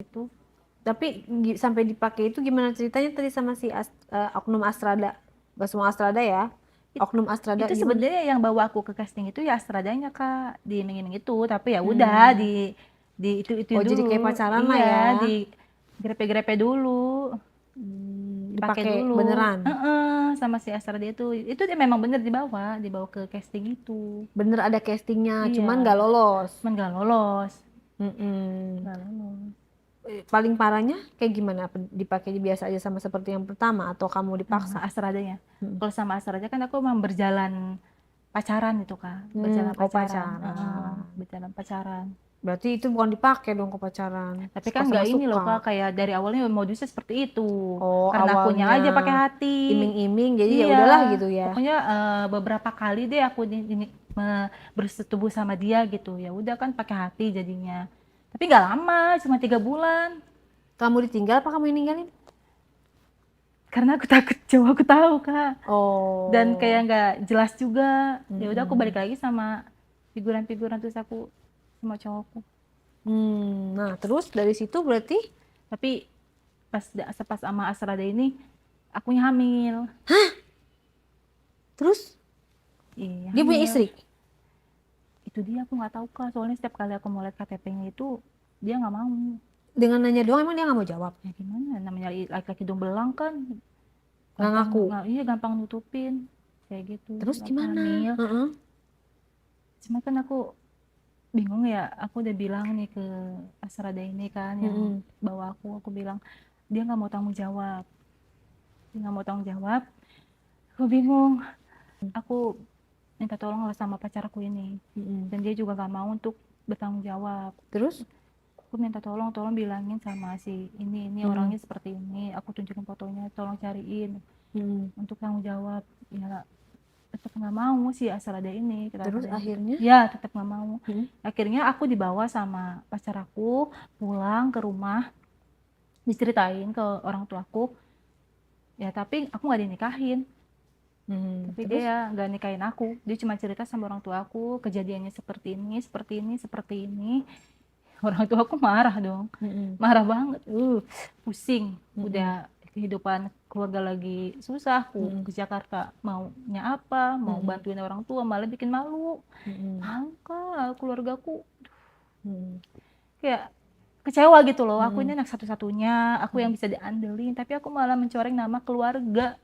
itu. Tapi sampai dipakai itu gimana ceritanya tadi sama si Oknum Astrada? Gak semua Astrada ya? It- Oknum Astrada itu gimana? sebenarnya yang bawa aku ke casting itu ya Astradanya Kak, diiming-iming itu, tapi ya udah Hmm. di itu Oh jadi dulu. kayak pacaran lah Iya, ya? di grepe-grepe dulu, dipakai Dipakai dulu. beneran? Sama si Astrada itu dia memang bener dibawa ke casting itu. Bener ada castingnya, Iya, cuman gak lolos. cuman gak lolos, Mm-mm. gak lolos. Paling parahnya kayak gimana? Apa dipakai biasa aja sama seperti yang pertama atau kamu Sama dipaksa? Astradanya. Mm. Kalau sama Astradanya kan aku memang berjalan pacaran itu Kak, berjalan Oh pacaran. pacaran. Berjalan pacaran. Berarti itu bukan dipakai dong ke pacaran. Tapi kan Suka sama nggak ini loh suka. Kak, kayak dari awalnya modusnya seperti itu. Oh Karena akunya awalnya aja pakai hati. iming-iming jadi ya Iya, udahlah gitu ya. pokoknya beberapa kali deh aku bersetubuh sama dia gitu. Ya udah kan pakai hati jadinya. Tapi nggak lama, cuma 3 bulan. Kamu ditinggal apa kamu yang ninggalin? Karena aku takut cowok aku tahu Kak. Dan kayak Oh. nggak jelas juga. Ya udah aku balik Mm-mm. lagi sama figuran-figuran terus aku sama cowokku. Nah terus dari situ berarti Tapi pas sama Asrada ini akunya hamil. terus Iya, dia punya hamil. istri. Itu dia aku nggak tahu Kak, soalnya setiap kali aku mau lihat KTP-nya itu dia nggak mau. Dengan nanya doang emang dia nggak mau jawab. Ya gimana, namanya laki-laki hidung belang kan, Nggak gampang ngaku. iya gampang nutupin kayak gitu. Terus Aku gimana? hamil. Heeh. Cuma kan aku bingung ya, aku udah bilang nih ke Asrada ini kan yang Mm-mm. bawa aku bilang dia nggak mau tanggung jawab, dia nggak mau tanggung jawab. Aku bingung, aku minta tolong lah sama pacarku ini, Mm-mm. dan dia juga nggak mau untuk bertanggung jawab. Terus? Aku minta tolong bilangin sama si ini Mm-mm. orangnya seperti ini, aku tunjukin fotonya, tolong cariin Mm-mm. untuk tanggung jawab. Ya tetap nggak mau sih asal ada ini Terus kata-katanya gitu. akhirnya? Ya tetap nggak mau. Mm-mm. Akhirnya aku dibawa sama pacar aku pulang ke rumah, diceritain ke orang tuaku. Ya tapi aku nggak dinikahin, tapi Terus? dia nggak nikahin aku. Dia cuma cerita sama orang tua aku kejadiannya seperti ini, seperti ini, seperti ini. Orang tua aku marah dong, Mm-mm. marah banget. Pusing. Mm-mm. Udah kehidupan keluarga lagi susah. Aku Mm-mm. ke Jakarta maunya apa? Mau Mm-mm. bantuin orang tua malah bikin malu. Mm-mm. Malu Kak, keluargaku Mm-mm. kayak kecewa gitu loh. Aku ini Mm-mm. anak satu-satunya, aku yang bisa diandelin, tapi aku malah mencoreng nama keluarga.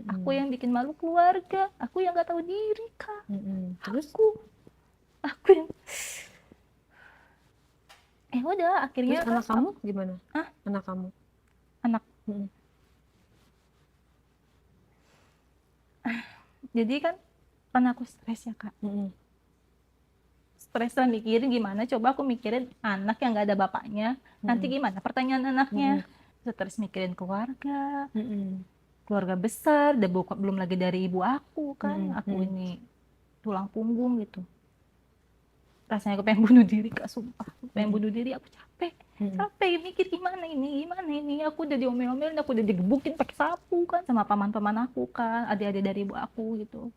Aku Mm-mm. yang bikin malu keluarga, aku yang nggak tahu diri Kak. Mm-mm. Terus? Aku yang udah Terus akhirnya kan anak kamu gimana? ah Anak kamu? anak. Mm-mm. Jadi kan karena aku stres ya Kak. Mm-mm. Stres lah mikirin gimana, coba aku mikirin anak yang nggak ada bapaknya, nanti Mm-mm. gimana pertanyaan anaknya. Mm-mm. Stres mikirin keluarga, Mm-mm. keluarga besar, dan belum lagi dari ibu aku kan, Mm-mm. aku Mm-mm. ini tulang punggung gitu. Rasanya aku pengen bunuh diri Kak, sumpah. Aku pengen Mm-mm. bunuh diri, aku capek. Mm-mm. Capek mikir gimana ini. Aku udah diomel-omelin, aku udah digebukin pakai sapu kan sama paman-paman aku kan, adik-adik dari ibu aku gitu.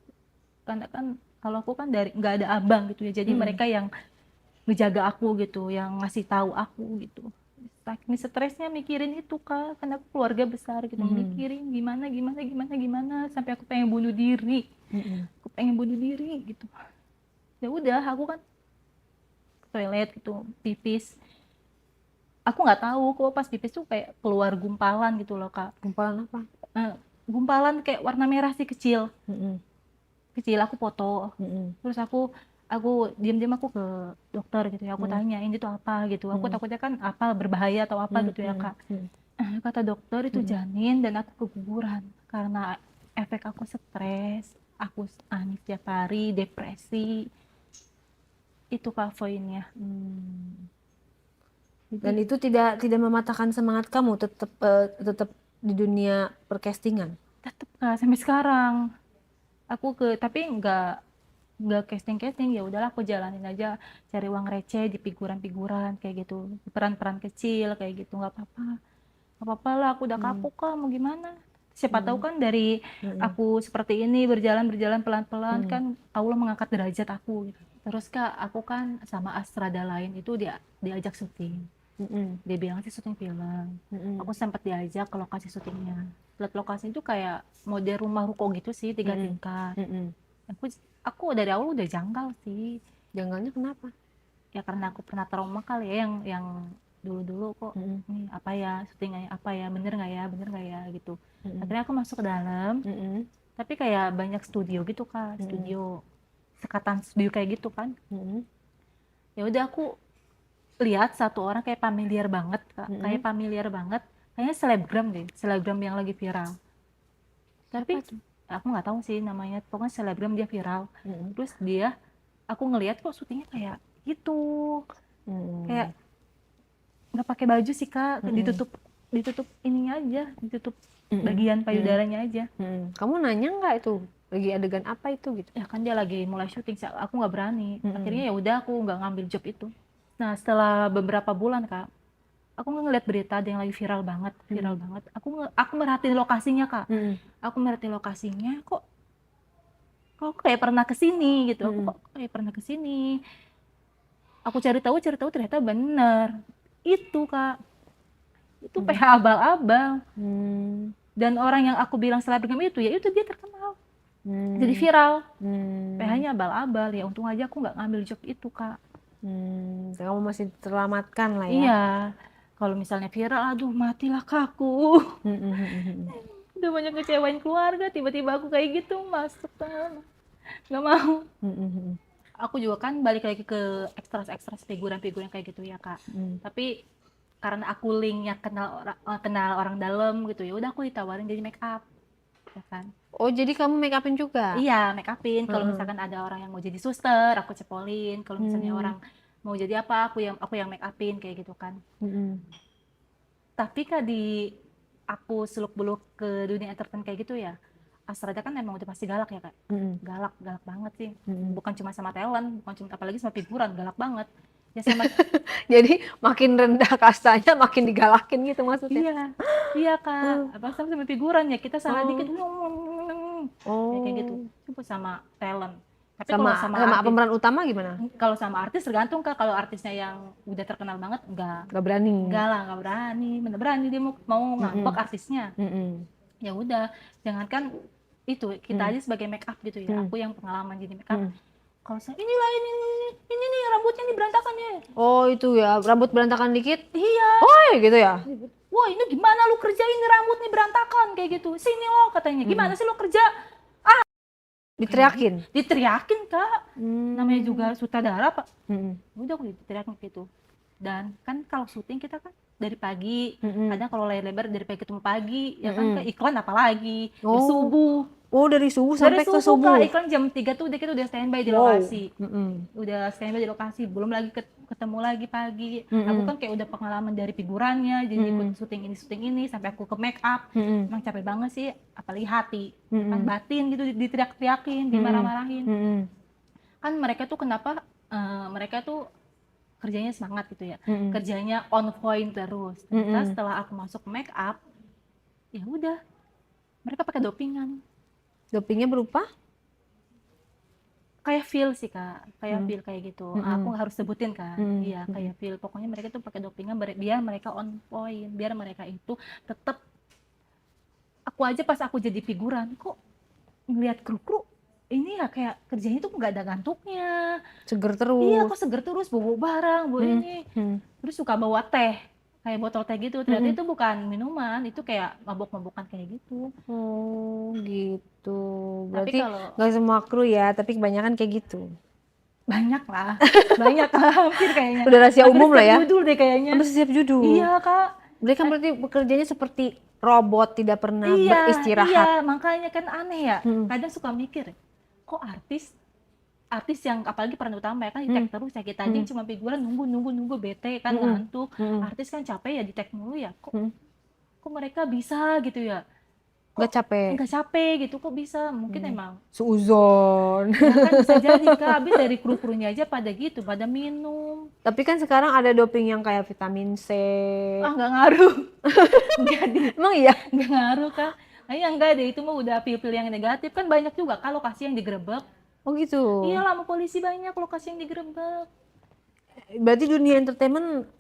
Karena kan kalau aku kan dari nggak ada abang gitu ya, jadi Mm-mm. mereka yang ngejaga aku gitu, yang ngasih tahu aku gitu. Saking stresnya mikirin itu Kak, karena aku keluarga besar gitu, Mm-mm. mikirin gimana sampai aku pengen bunuh diri. Mm-mm. Aku pengen bunuh diri gitu. Ya udah, aku kan ke toilet gitu, pipis. Aku nggak tahu kok pas pipis tuh kayak keluar gumpalan gitu loh Kak. Gumpalan apa? Eh, Gumpalan kayak warna merah sih, kecil. Mm-mm. Kecil aku foto. Mm-mm. Terus aku diam-diam aku ke dokter gitu ya, aku Mm-mm. tanya ini tuh apa gitu, aku Mm-mm. takutnya kan apa berbahaya atau apa gitu ya Mm-mm. Kak. Kata dokter itu Mm-mm. janin dan aku keguguran karena efek aku stres, aku nangis tiap hari, depresi, itu Kak poinnya. Mm. Dan Jadi itu tidak mematahkan semangat kamu tetap di dunia percastingan. tetap Kak sampai sekarang aku tapi nggak casting ya udahlah aku jalanin aja, cari uang receh di figuran-figuran kayak gitu, peran-peran kecil kayak gitu, nggak apa-apa lah, aku udah Hmm. kapok Kak, mau gimana, siapa tahu Hmm. kan dari Hmm. aku seperti ini berjalan pelan-pelan Hmm. kan Allah mengangkat derajat aku gitu. Terus Kak aku kan sama Astrada lain itu diajak syuting, Dia bilang sih syuting film. Aku sempat diajak ke lokasi syutingnya. Lihat lokasi itu kayak model rumah ruko gitu sih, 3 tingkat. Aku dari awal udah janggal sih. Janggalnya kenapa? Ya karena aku pernah trauma kali ya, yang dulu-dulu kok ini apa ya, syutingnya apa ya, bener nggak ya gitu. Akhirnya aku masuk ke dalam, tapi kayak banyak studio gitu Kak, studio sekatan studio kayak gitu kan. Ya udah aku lihat satu orang kayak familiar banget Kak, kayak familiar banget, kayaknya selebgram yang lagi viral. Tapi aku nggak tahu sih namanya, pokoknya selebgram dia viral. Terus aku ngelihat kok syutingnya kayak gitu, kayak nggak pakai baju sih Kak, ditutup ininya aja, ditutup bagian payudaranya aja. Kamu nanya nggak itu lagi adegan apa itu gitu? Ya kan dia lagi mulai syuting, aku nggak berani. Akhirnya ya udah aku nggak ngambil job itu. Nah setelah beberapa bulan Kak, aku ngeliat berita ada yang lagi viral banget. Aku merhatiin lokasinya Kak. Aku merhatiin lokasinya, kok aku kayak pernah kesini gitu. Aku kok kayak pernah kesini. Aku cari tahu ternyata bener. Itu Kak, itu PH abal-abal. Dan orang yang aku bilang selebgram itu, ya itu dia terkenal. Jadi viral. PH-nya abal-abal. Ya untung aja aku nggak ngambil job itu Kak. Kamu masih terselamatkan lah ya. Iya. Kalau misalnya viral, aduh matilah Kak aku. Udah banyak ngecewain keluarga, tiba-tiba aku kayak gitu masuk kan. Nggak mau. Aku juga kan balik lagi ke ekstras figuran-figuran kayak gitu ya Kak. Tapi karena aku linknya kenal orang dalam gitu, ya udah aku ditawarin jadi make up, ya kan. Oh jadi kamu make upin juga? Iya, make upin. Kalau misalkan ada orang yang mau jadi suster, aku cepolin. Kalau misalnya orang mau jadi apa, aku yang make upin kayak gitu kan. Tapi Kak, aku seluk-beluk ke dunia entertain kayak gitu ya, Astrada kan emang udah pasti galak ya Kak. Galak banget sih. Bukan cuma sama talent, apalagi sama figuran, galak banget. Ya sama. Jadi makin rendah kastanya makin digalakin gitu maksudnya? Iya Kak. Apa sama figuran ya, kita salah dikit, ya kayak gitu. Itu sama talent. Tapi kalau sama pemeran utama gimana? Kalau sama artis tergantung Kak. Kalau artisnya yang udah terkenal banget, enggak berani. Enggak berani. Bener berani dia mau ngambek artisnya. Ya udah, jangankan itu, kita aja sebagai make up gitu ya. Aku yang pengalaman jadi make up. Kalau saya ini nih rambutnya nih berantakan ya. Oh itu ya, rambut berantakan dikit? Iya. Oh gitu ya? Wah ini gimana lu kerjain nih rambut nih berantakan kayak gitu. Sini lo katanya, gimana sih lo kerja? Diteriakin Kak. Namanya juga sutradara Pak. Udah aku diteriakin gitu. Dan kan kalau syuting kita kan dari pagi, kadang kalau layar lebar dari pagi ketemu pagi, ya kan ke iklan apalagi dari subuh. Oh dari subuh sampai ke subuh. Kak, iklan jam 3 tuh kita udah standby di lokasi. Udah standby di lokasi, belum lagi ketemu lagi pagi. Aku kan kayak udah pengalaman dari figurannya, jadi ikut syuting ini sampai aku ke make up. Emang capek banget sih, apalagi hati. Kan batin gitu diteriak-teriakin, dimarah-marahin. Kan mereka tuh kenapa mereka tuh kerjanya semangat gitu ya. Kerjanya on point terus. Ternyata setelah aku masuk make up, ya udah mereka pakai dopingan. Dopingnya berupa? Kayak feel sih Kak, kayak feel kayak gitu. Aku harus sebutin kan. Iya, kayak feel. Pokoknya mereka tuh pakai dopingan biar mereka on point, biar mereka itu tetap. Aku aja pas aku jadi figuran, kok ngelihat kru ini ya kayak kerjanya tuh nggak ada ngantuknya. Seger terus. Iya, kok seger terus, bawa barang, bawa ini. Terus suka bawa teh, kayak botol teh gitu. Ternyata itu bukan minuman, itu kayak mabok-mabokan kayak gitu. Oh gitu. Tapi Berarti nggak semua kru ya, tapi kebanyakan kayak gitu. Banyak lah, hampir kayaknya. Udah rahasia umum lah ya. Judul deh kayaknya. Udah setiap judul. Iya Kak. Mereka berarti bekerjanya seperti robot, tidak pernah beristirahat. Iya, makanya kan aneh ya. Kadang suka mikir, kok artis yang apalagi peran utama ya kan di tag terus ya, kita aja cuma figuran nunggu bete kan, ngantuk. Artis kan capek ya di tag mulu ya. Kok mereka bisa gitu ya? Nggak capek gitu, kok bisa? Mungkin emang seuzon. Ya kan bisa jadi Kak, habis dari kru-krunya aja pada gitu, pada minum. Tapi kan sekarang ada doping yang kayak vitamin C. Nggak ngaruh. Jadi emang iya? Nggak ngaruh Kak. Enggak deh, itu mah udah pil-pil yang negatif. Kan banyak juga Kak lokasi yang digerebek. Oh gitu? Iya lah, sama polisi banyak lokasi yang digerebek. Berarti dunia entertainment